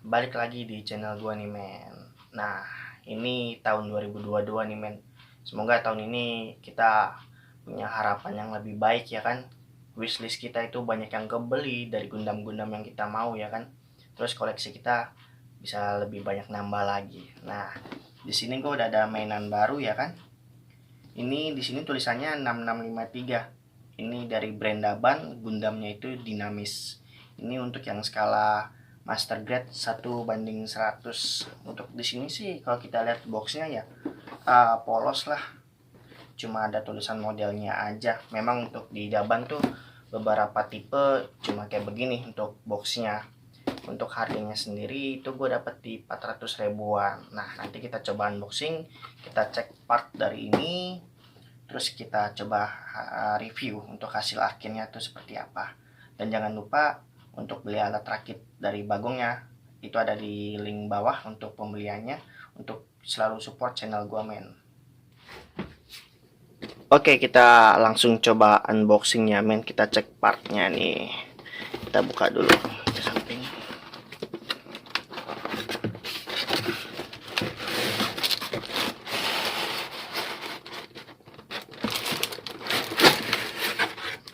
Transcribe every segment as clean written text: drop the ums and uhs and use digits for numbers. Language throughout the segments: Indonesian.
balik lagi di channel gua nih men. Nah, ini tahun 2022 nih men. Semoga tahun ini kita punya harapan yang lebih baik ya kan. Wishlist kita itu banyak yang kebeli dari Gundam-Gundam yang kita mau ya kan. Terus koleksi kita bisa lebih banyak nambah lagi. Nah, di sini gua udah ada mainan baru ya kan. Ini di sini tulisannya 6653. Ini dari brand Daban, Gundamnya itu dinamis. Ini untuk yang skala Master Grade 1:100. Untuk di sini sih kalau kita lihat boxnya ya polos lah. Cuma ada tulisan modelnya aja. Memang untuk di Daban tuh beberapa tipe cuma kayak begini untuk boxnya. Untuk harganya sendiri itu gue dapet di 400 ribuan. Nah, nanti kita coba unboxing, kita cek part dari ini, terus kita coba review untuk hasil akhirnya tuh seperti apa. Dan jangan lupa untuk beli alat rakit dari Bagongnya, itu ada di link bawah untuk pembeliannya, untuk selalu support channel gua men. Oke, kita langsung coba unboxingnya men. Kita cek partnya nih. Kita buka dulu ke samping.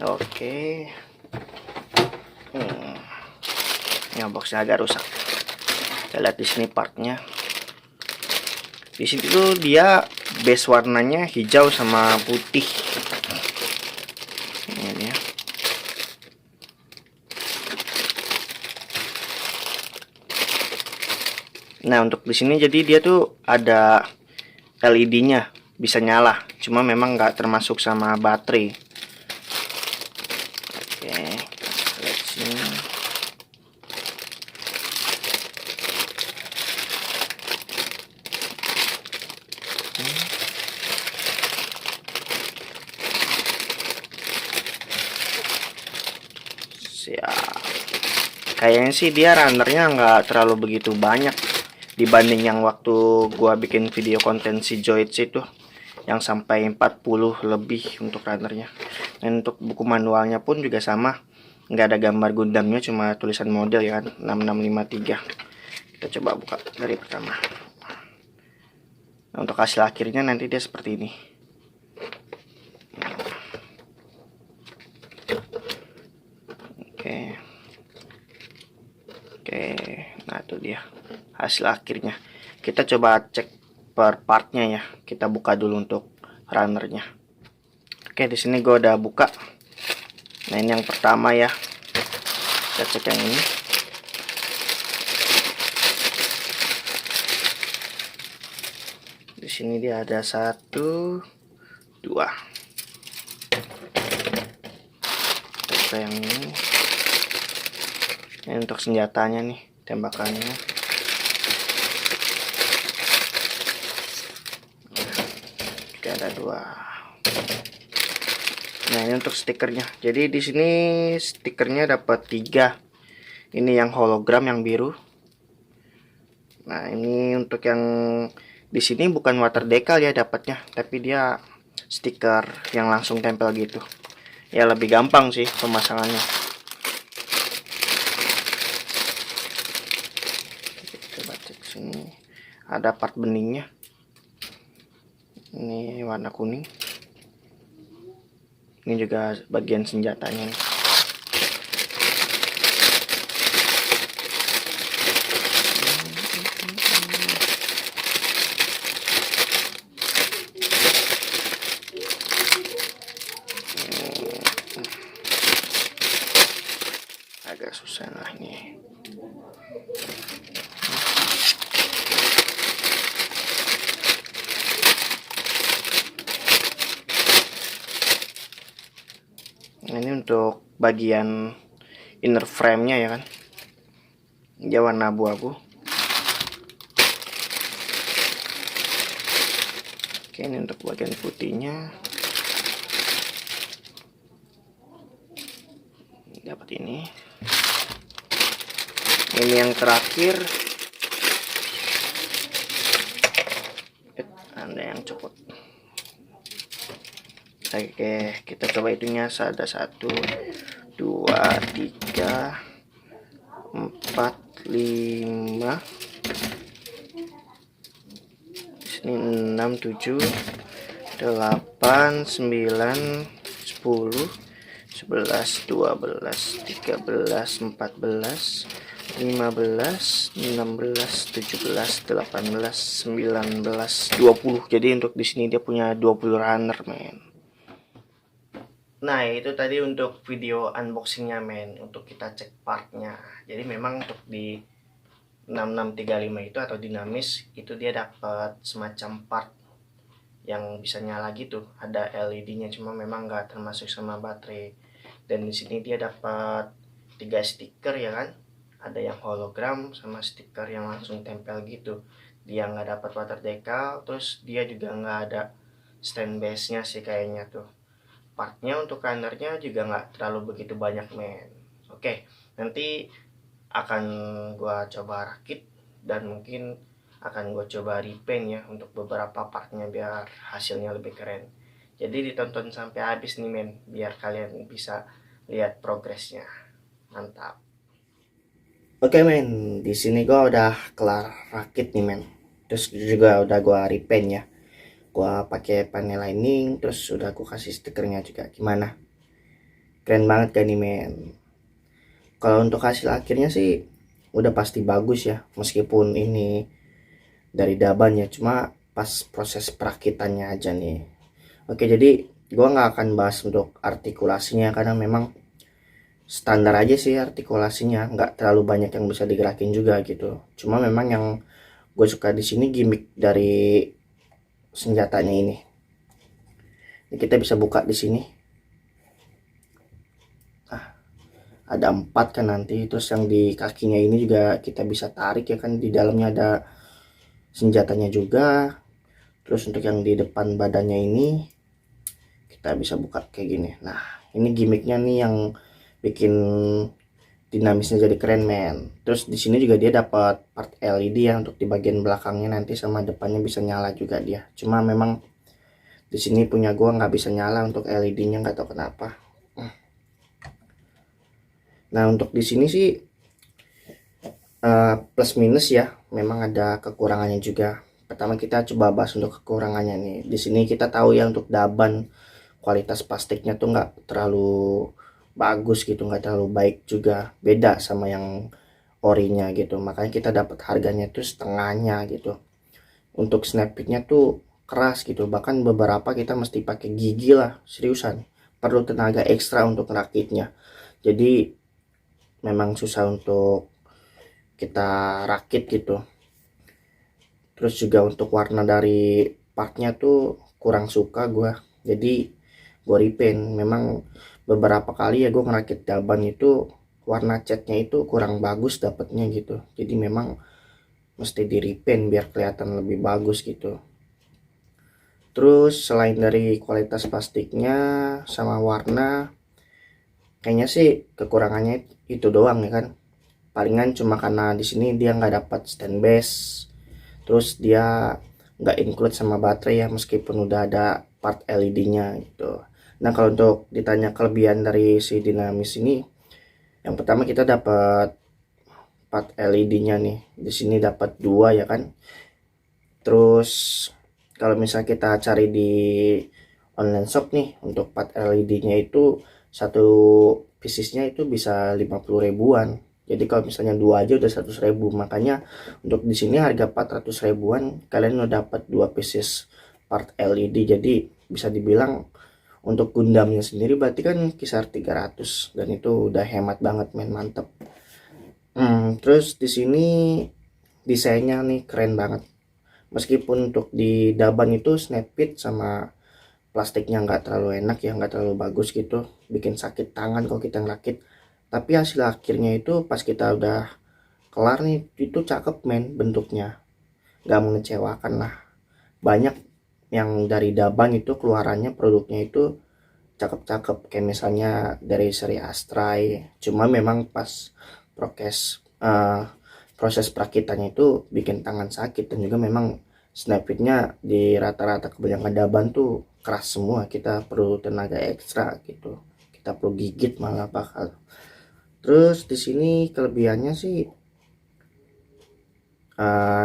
Oke. Ya, boxnya agak rusak. Kita lihat di sini partnya. Di sini tuh dia base warnanya hijau sama putih. Ini ya. Nah, untuk di sini jadi dia tuh ada LED-nya, bisa nyala. Cuma memang nggak termasuk sama baterai. Oke, lihat sini. Siap. Kayaknya sih dia runnernya nggak terlalu begitu banyak dibanding yang waktu gua bikin video konten si Zoids itu yang sampai 40 lebih untuk runnernya. Dan untuk buku manualnya pun juga sama, nggak ada gambar Gundamnya, cuma tulisan model ya kan, 6653. Kita coba buka dari pertama. Nah, untuk hasil akhirnya nanti dia seperti ini. Oke, nah itu dia hasil akhirnya. Kita coba cek per partnya ya. Kita buka dulu untuk runnernya. Oke, di sini gue udah buka. Nah, ini yang pertama ya. Kita cek yang ini. Di sini dia ada 1, 2. Kita yang ini. Ini untuk senjatanya nih, tembakannya. Oke, ada 2. Nah, ini untuk stikernya. Jadi di sini stikernya dapat 3. Ini yang hologram yang biru. Nah, ini untuk yang di sini bukan water decal ya dapatnya, tapi dia stiker yang langsung tempel gitu. Ya lebih gampang sih pemasangannya. Coba cek sini. Ada part beningnya. Ini warna kuning. Ini juga bagian senjatanya nih. Agak susah lah ini. Nah, ini untuk bagian inner frame-nya ya kan. Dia warna abu-abu. Oke, ini untuk bagian putihnya. Dapat ini. Ini yang terakhir. Ada yang copot. Oke, kita coba itunya. Ada 1, 2, 3, 4, 5, ini 6, 7, 8, 9, 10, 11, 12, 13, 14, 15, 16, 17, 18, 19, 20. Jadi untuk di sini dia punya 20 runner, men. Nah, itu tadi untuk video unboxingnya, men. Untuk kita cek partnya. Jadi memang untuk di 6635 itu atau dinamis itu dia dapat semacam part yang bisa nyala gitu, ada LED-nya, cuma memang nggak termasuk sama baterai. Dan di sini dia dapat 3 stiker ya kan, ada yang hologram sama stiker yang langsung tempel gitu. Dia nggak dapat water decal, terus dia juga nggak ada stand base-nya sih kayaknya tuh. Partnya untuk runnernya juga nggak terlalu begitu banyak, men. Oke, nanti akan gua coba rakit dan mungkin akan gue coba repaint ya untuk beberapa partnya biar hasilnya lebih keren. Jadi ditonton sampai habis nih, men, biar kalian bisa lihat progresnya. Mantap. Oke, men, di sini gue udah kelar rakit nih, men. Terus juga udah gue repaint ya. Gue pakai panel lining, terus udah gue kasih stikernya juga. Gimana? Keren banget kan nih, men. Kalau untuk hasil akhirnya sih udah pasti bagus ya, meskipun ini dari daban ya, cuma pas proses perakitannya aja nih. Oke, jadi gua nggak akan bahas untuk artikulasinya karena memang standar aja sih artikulasinya, nggak terlalu banyak yang bisa digerakin juga gitu. Cuma memang yang gue suka di sini gimmick dari senjatanya ini. Ini kita bisa buka di sini. Nah, ada 4 kan nanti, terus yang di kakinya ini juga kita bisa tarik ya kan, di dalamnya ada senjatanya juga. Terus untuk yang di depan badannya ini kita bisa buka kayak gini. Nah, ini gimmicknya nih yang bikin dinamisnya jadi keren, men. Terus di sini juga dia dapat part LED ya untuk di bagian belakangnya, nanti sama depannya bisa nyala juga dia. Cuma memang di sini punya gua nggak bisa nyala untuk LED-nya, nggak tahu kenapa. Nah, untuk di sini sih plus minus ya, memang ada kekurangannya juga. Pertama kita coba bahas untuk kekurangannya nih. Di sini kita tahu ya untuk daban kualitas plastiknya tuh nggak terlalu bagus gitu, nggak terlalu baik juga, beda sama yang orinya gitu. Makanya kita dapat harganya tuh setengahnya gitu. Untuk snappicknya tuh keras gitu, bahkan beberapa kita mesti pakai gigi lah, seriusan, perlu tenaga ekstra untuk rakitnya. Jadi memang susah untuk kita rakit gitu. Terus juga untuk warna dari partnya tuh kurang suka gua, jadi gue repaint. Memang beberapa kali ya gue ngerakit daban itu warna catnya itu kurang bagus dapetnya gitu, jadi memang mesti di repaint biar kelihatan lebih bagus gitu. Terus selain dari kualitas plastiknya sama warna, kayaknya sih kekurangannya itu doang ya kan. Palingan cuma karena di sini dia nggak dapat stand base, terus dia nggak include sama baterai ya, meskipun udah ada part LED-nya gitu. Nah, kalau untuk ditanya kelebihan dari si dinamis ini, yang pertama kita dapat part LED-nya nih. Di sini dapat 2 ya kan. Terus kalau misalnya kita cari di online shop nih untuk part LED-nya itu satu piecesnya itu bisa 50 ribuan. Jadi kalau misalnya 2 aja udah 100 ribu. Makanya untuk di sini harga 400 ribuan kalian udah dapat 2 pieces part LED. Jadi bisa dibilang untuk Gundamnya sendiri berarti kan kisar 300, dan itu udah hemat banget, men, mantep. Terus di sini desainnya nih keren banget. Meskipun untuk di daban itu snap fit sama plastiknya nggak terlalu enak ya, nggak terlalu bagus gitu, bikin sakit tangan kalau kita ngerakit. Tapi hasil akhirnya itu pas kita udah kelar nih itu cakep, men, bentuknya nggak mengecewakan lah. Banyak yang dari daban itu keluarannya produknya itu cakep-cakep, kayak misalnya dari seri Astray, cuma memang pas proses perakitannya itu bikin tangan sakit. Dan juga memang snapfitnya di rata-rata kebanyakan daban tuh keras semua, kita perlu tenaga ekstra gitu, kita perlu gigit malah bakal. Terus di sini kelebihannya sih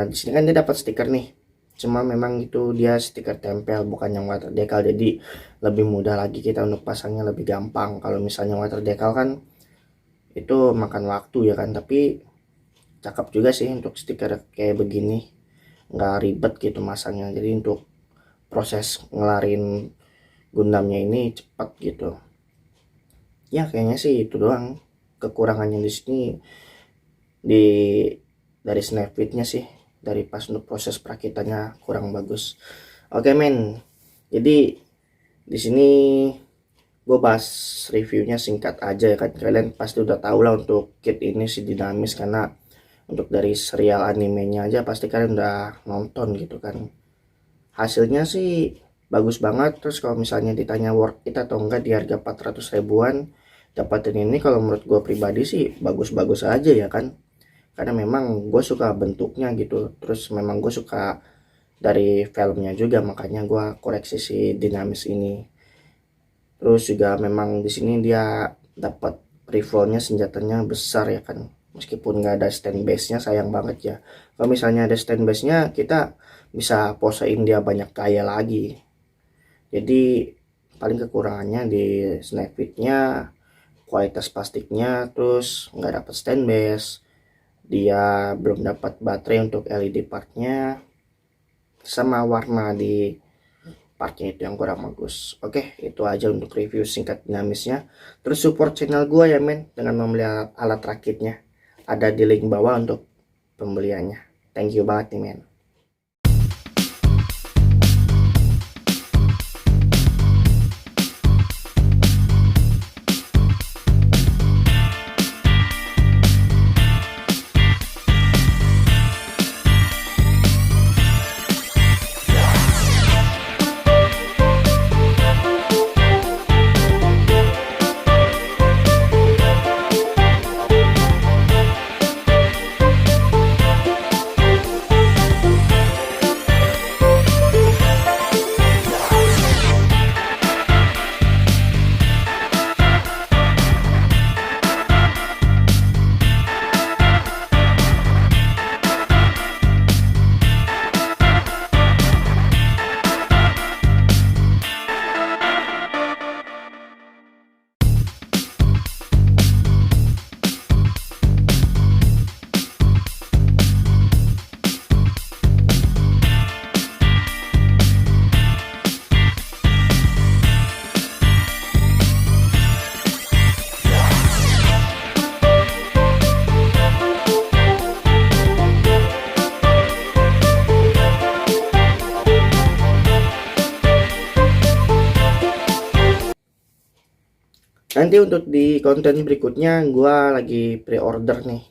Di sini kan dia dapat stiker nih, cuma memang itu dia stiker tempel bukan yang water decal, jadi lebih mudah lagi kita untuk pasangnya, lebih gampang. Kalau misalnya water decal kan itu makan waktu ya kan, tapi cakep juga sih untuk stiker kayak begini, nggak ribet gitu masangnya, jadi untuk proses ngelarin Gundamnya ini cepat gitu. Ya kayaknya sih itu doang kekurangannya di sini, di dari snapfitnya sih, dari pas untuk proses perakitannya kurang bagus. Oke men, jadi di sini gue bahas reviewnya singkat aja ya kan, kalian pasti udah tahu lah untuk kit ini si dinamis, karena untuk dari serial animenya aja pasti kalian udah nonton gitu kan. Hasilnya sih bagus banget. Terus kalau misalnya ditanya worth it atau enggak di harga 400 ribuan dapatin ini, kalau menurut gue pribadi sih bagus-bagus aja ya kan, karena memang gue suka bentuknya gitu, terus memang gue suka dari filmnya juga, makanya gue koreksi si dinamis ini. Terus juga memang di sini dia dapat rifle-nya, senjatanya besar ya kan, meskipun nggak ada stand base-nya, sayang banget ya. Kalau misalnya ada stand base-nya kita bisa posein dia banyak kaya lagi. Jadi paling kekurangannya di snapfitnya, kualitas plastiknya, terus nggak dapat stand base, dia belum dapat baterai untuk LED partnya, sama warna di partnya itu yang kurang bagus. Oke, itu aja untuk review singkat dinamisnya. Terus support channel gue ya men, dengan membeli alat rakitnya, ada di link bawah untuk pembeliannya. Thank you banget nih men. Nanti untuk di konten berikutnya gue lagi pre-order nih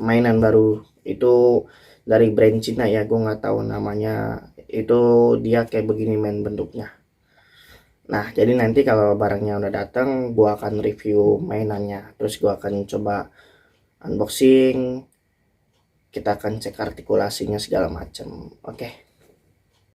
mainan baru, itu dari brand Cina ya, gue nggak tahu namanya. Itu dia kayak begini main bentuknya. Nah jadi nanti kalau barangnya udah datang gue akan review mainannya, terus gue akan coba unboxing, kita akan cek artikulasinya segala macam. Oke.